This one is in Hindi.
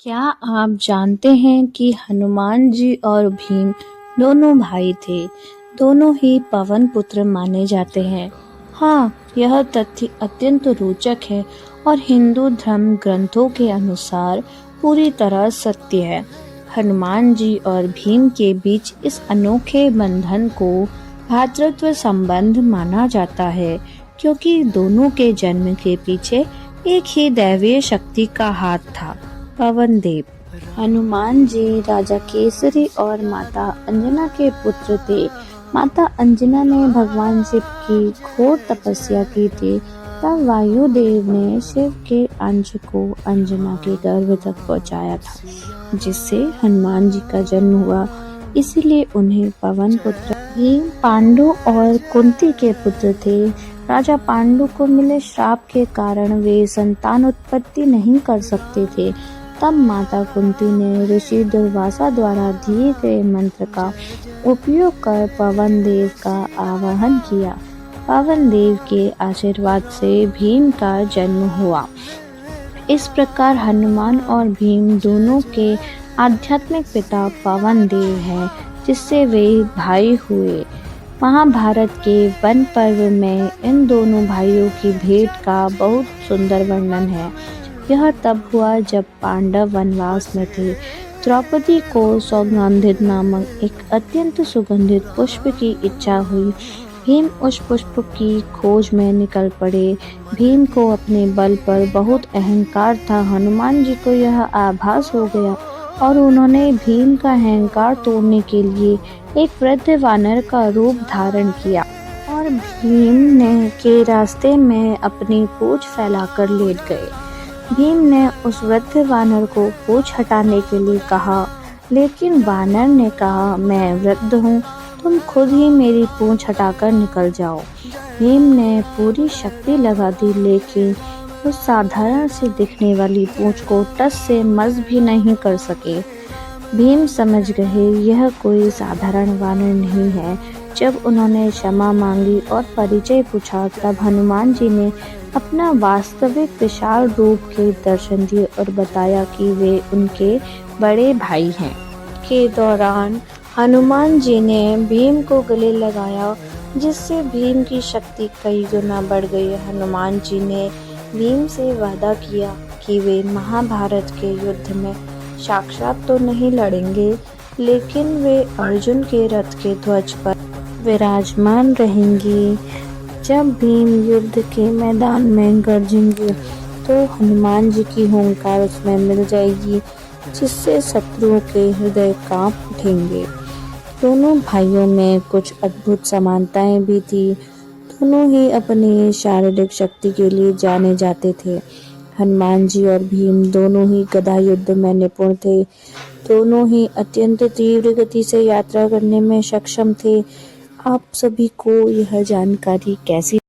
क्या आप जानते हैं कि हनुमान जी और भीम दोनों भाई थे। दोनों ही पवन पुत्र माने जाते हैं। हाँ, यह तथ्य अत्यंत रोचक है और हिंदू धर्म ग्रंथों के अनुसार पूरी तरह सत्य है। हनुमान जी और भीम के बीच इस अनोखे बंधन को भ्रातृत्व संबंध माना जाता है, क्योंकि दोनों के जन्म के पीछे एक ही दैवीय शक्ति का हाथ था, पवन देव। हनुमान जी राजा केसरी और माता अंजना के पुत्र थे। माता अंजना ने भगवान शिव की घोर तपस्या की थी। तब वायुदेव ने शिव के अंश को अंजना के गर्भ तक पहुंचाया था, जिससे हनुमान जी का जन्म हुआ। इसीलिए उन्हें पवन पुत्र। भीम पांडु और कुंती के पुत्र थे। राजा पांडु को मिले श्राप के कारण वे संतान उत्पत्ति नहीं कर सकते थे। तब माता कुंती ने ऋषि दुर्वासा द्वारा दिए गए मंत्र का उपयोग कर पवन देव का आवाहन किया। पवन देव के आशीर्वाद से भीम का जन्म हुआ। इस प्रकार हनुमान और भीम दोनों के आध्यात्मिक पिता पवन देव हैं, जिससे वे भाई हुए। महाभारत के वन पर्व में इन दोनों भाइयों की भेंट का बहुत सुंदर वर्णन है। यह तब हुआ जब पांडव वनवास में थे। द्रौपदी को सौगंधिक नामक एक अत्यंत सुगंधित पुष्प की इच्छा हुई। भीम उस पुष्प की खोज में निकल पड़े। भीम को अपने बल पर बहुत अहंकार था। हनुमान जी को यह आभास हो गया और उन्होंने भीम का अहंकार तोड़ने के लिए एक वृद्ध वानर का रूप धारण किया और भीम ने के रास्ते में अपनी पूंछ फैलाकर लेट गए। भीम ने उस वृद्ध वानर को पूंछ हटाने के लिए कहा, लेकिन वानर ने कहा, मैं वृद्ध हूँ, तुम खुद ही मेरी पूंछ हटाकर निकल जाओ। भीम ने पूरी शक्ति लगा दी, लेकिन उस साधारण सी दिखने वाली पूंछ को टस से मस भी नहीं कर सके। भीम समझ गए यह कोई साधारण वानर नहीं है। जब उन्होंने क्षमा मांगी और परिचय पूछा, तब हनुमान जी ने अपना वास्तविक विशाल रूप के दर्शन दिए और बताया कि वे उनके बड़े भाई हैं। के दौरान हनुमान जी ने भीम को गले लगाया, जिससे भीम की शक्ति कई गुना बढ़ गई। हनुमान जी ने भीम से वादा किया कि वे महाभारत के युद्ध में साक्षात तो नहीं लड़ेंगे, लेकिन वे अर्जुन के रथ के ध्वज पर विराजमान रहेंगे। जब भीम युद्ध के मैदान में गरजेंगे तो हनुमान जी की हुंकार उसमें मिल जाएगी, जिससे शत्रुओं के हृदय कांप उठेंगे। दोनों भाइयों में कुछ अद्भुत समानताएं भी थी। दोनों ही अपनी शारीरिक शक्ति के लिए जाने जाते थे। हनुमान जी और भीम दोनों ही गदा युद्ध में निपुण थे। दोनों ही अत्यंत तीव्र गति से यात्रा करने में सक्षम थे। आप सभी को यह जानकारी कैसी